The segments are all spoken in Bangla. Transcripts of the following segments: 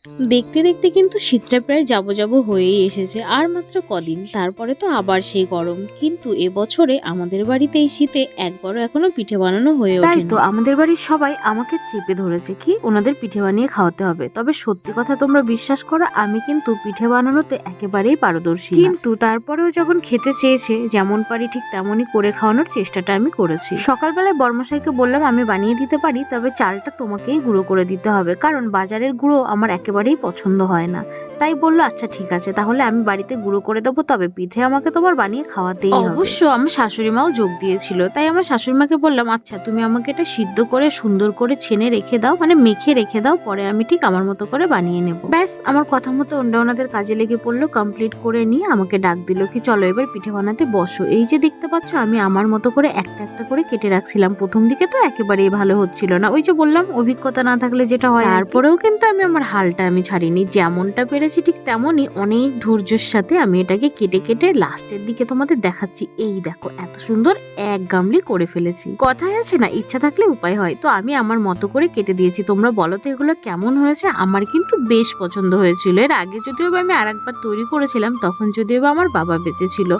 দেখতে দেখতে কিন্তু শীতটা প্রায় যাবো যাবো হয়েই এসেছে, আর মাত্র কদিন, তারপরে তো আবার সেই গরম। কিন্তু এবছরে আমাদের বাড়িতে এই শীতে একবারও এখনো পিঠে বানানো হয়ে তাই ওঠেনি। তো আমাদের বাড়ির সবাই আমাকে চেপে ধরেছে কি ওনাদের পিঠে বানিয়ে খাওয়াতে হবে। তবে সত্যি কথা তোমরা বিশ্বাস করো, আমি কিন্তু পিঠে বানানোতে একেবারেই পারদর্শী না। কিন্তু তারপরেও যখন খেতে চেয়েছে, যেমন পারি ঠিক তেমনই করে খাওয়ানোর চেষ্টাটা আমি করেছি। সকালবেলায় বর্মশাইকে বললাম আমি বানিয়ে দিতে পারি, তবে চালটা তোমাকেই গুঁড়ো করে দিতে হবে, কারণ বাজারের গুঁড়ো আমার একেবারেই পছন্দ হয় না। তাই বললো আচ্ছা ঠিক আছে, তাহলে আমি বাড়িতে গুঁড়ো করে দেবো, তবে পিঠে আমাকে তোমার বানিয়ে খাওয়াতেই হবে। অবশ্য আমার শাশুড়ি মাও যোগ দিয়েছিল, তাই আমার শাশুড়ি মাকে বললাম আচ্ছা তুমি আমাকে এটা সিদ্ধ করে সুন্দর করে ছেনে রেখে দাও, মানে মেখে রেখে দাও, পরে আমি ঠিক আমার মতো করে বানিয়ে নেব। ব্যাস আমার কথা মতো ওনাদের কাজে লেগে পড়লো। কমপ্লিট করে নিয়ে আমাকে ডাক দিল কি চলো এবার পিঠে বানাতে বসো। এই যে দেখতে পাচ্ছ আমি আমার মতো করে একটা একটা করে কেটে রাখছিলাম। প্রথম দিকে তো একেবারেই ভালো হচ্ছিল না, ওই যে বললাম অভিজ্ঞতা না থাকলে যেটা হয়। তারপরেও কিন্তু আমি হালটা ছাড়িনি, যেমনটা পেরেছি ঠিক তেমনই অনেক ধৈর্যের সাথে আমি এটাকে কেটে কেটে লাস্টের দিকে তোমাদের দেখাচ্ছি। এই দেখো এত সুন্দর এক গামলি করে ফেলেছি। কথায় আছে না, ইচ্ছা থাকলে উপায় হয়। তো আমি আমার মতো করে কেটে দিয়েছি। তোমরা বলো তো এগুলো কেমন হয়েছে? আমার কিন্তু বেশ পছন্দ হয়েছিল। এর আগে যদিও বা আমি আরেকবার তৈরি করেছিলাম, তখন যদিও বা আমার বাবা বেঁচে ছিল,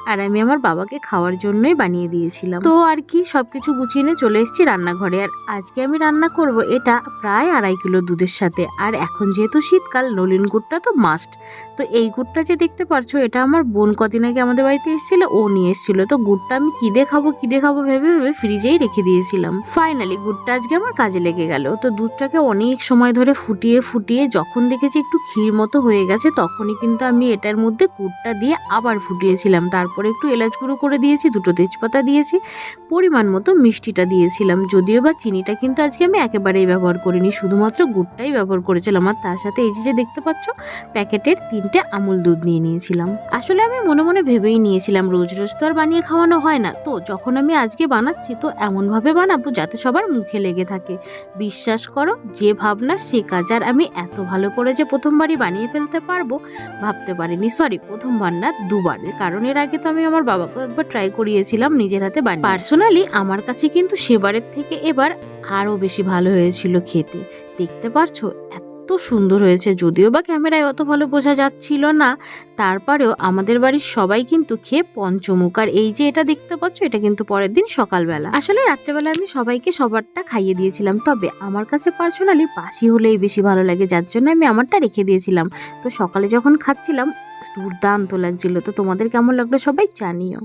আর আমি আমার বাবাকে খাওয়ার জন্যই বানিয়ে দিয়েছিলাম। তো আর কি সবকিছু গুছিয়ে নিয়ে চলে এসেছি রান্নাঘরে। আর আজকে আমি রান্না করব এটা প্রায় 2.5 কিলো দুধের সাথে। আর এখন যেহেতু শীতকাল, নলিন গুড়টা তো মাস্ট। তো এই গুড়টা যে দেখতে পারছো, এটা আমার বোন কদিন আগে আমাদের বাড়িতে এসেছিল, ও নিয়ে এসেছিল। তো গুড়টা আমি কি দিয়ে খাবো ভেবে ভেবে ফ্রিজেই রেখে দিয়েছিলাম। ফাইনালি গুড়টা আজকে আমার কাজে লেগে গেল। তো দুধটাকে অনেক সময় ধরে ফুটিয়ে ফুটিয়ে যখন দেখেছি একটু ক্ষীর মতো হয়ে গেছে, তখনই কিন্তু আমি এটার মধ্যে গুড়টা দিয়ে আবার ফুটিয়েছিলাম। তারপরে একটু এলাচ গুঁড়ো করে দিয়েছি, 2টো তেজপাতা দিয়েছি, পরিমাণ মতো মিষ্টিটা দিয়েছিলাম। যদিও বা চিনিটা কিন্তু আজকে আমি একেবারেই ব্যবহার করিনি, শুধুমাত্র গুড়টাই ব্যবহার করেছিলাম। আর তার সাথে এই যে দেখতে পাচ্ছ প্যাকেটের 3টে আমুল দুধ নিয়ে নিয়েছিলাম। আসলে আমি মনে মনে ভেবেই নিয়েছিলাম রোজ রোজ তো আর বানিয়ে খাওয়ানো হয় না, তো যখন আমি আজকে বানাচ্ছি তো এমনভাবে বানাবো যাতে সবার মুখে লেগে থাকে। বিশ্বাস করো, যে ভাবনা সে কাজ। আর আমি এত ভালো করে যে প্রথমবারই বানিয়ে ফেলতে পারবো ভাবতে পারিনি। সরি, প্রথমবার না, দুবার। কারণ এর আগে তো আমি আমার বাবাকে একবার ট্রাই করিয়েছিলাম নিজের হাতে বানিয়ে। পার্সোনালি আমার কাছে কিন্তু সেবারের থেকে এবার আরো বেশি ভালো হয়েছিল খেতে। দেখতে পারছো এত সুন্দর হয়েছে, যদিও বা ক্যামেরায় অত ভালো বোঝা যাচ্ছিল না, তারপরেও আমাদের বাড়ির সবাই কিন্তু খেয়ে পঞ্চমুখ। আর এই যে এটা দেখতে পাচ্ছ, এটা কিন্তু পরের দিন সকালবেলা। আসলে রাত্রেবেলা আমি সবাইকে সবারটা খাইয়ে দিয়েছিলাম, তবে আমার কাছে পার্সোনালি বাসি হলেই বেশি ভালো লাগে, যার জন্য আমি আমারটা রেখে দিয়েছিলাম। তো সকালে যখন খাচ্ছিলাম দুর্দান্ত লাগছিল। তো তোমাদের কেমন লাগলো সবাই জানিও।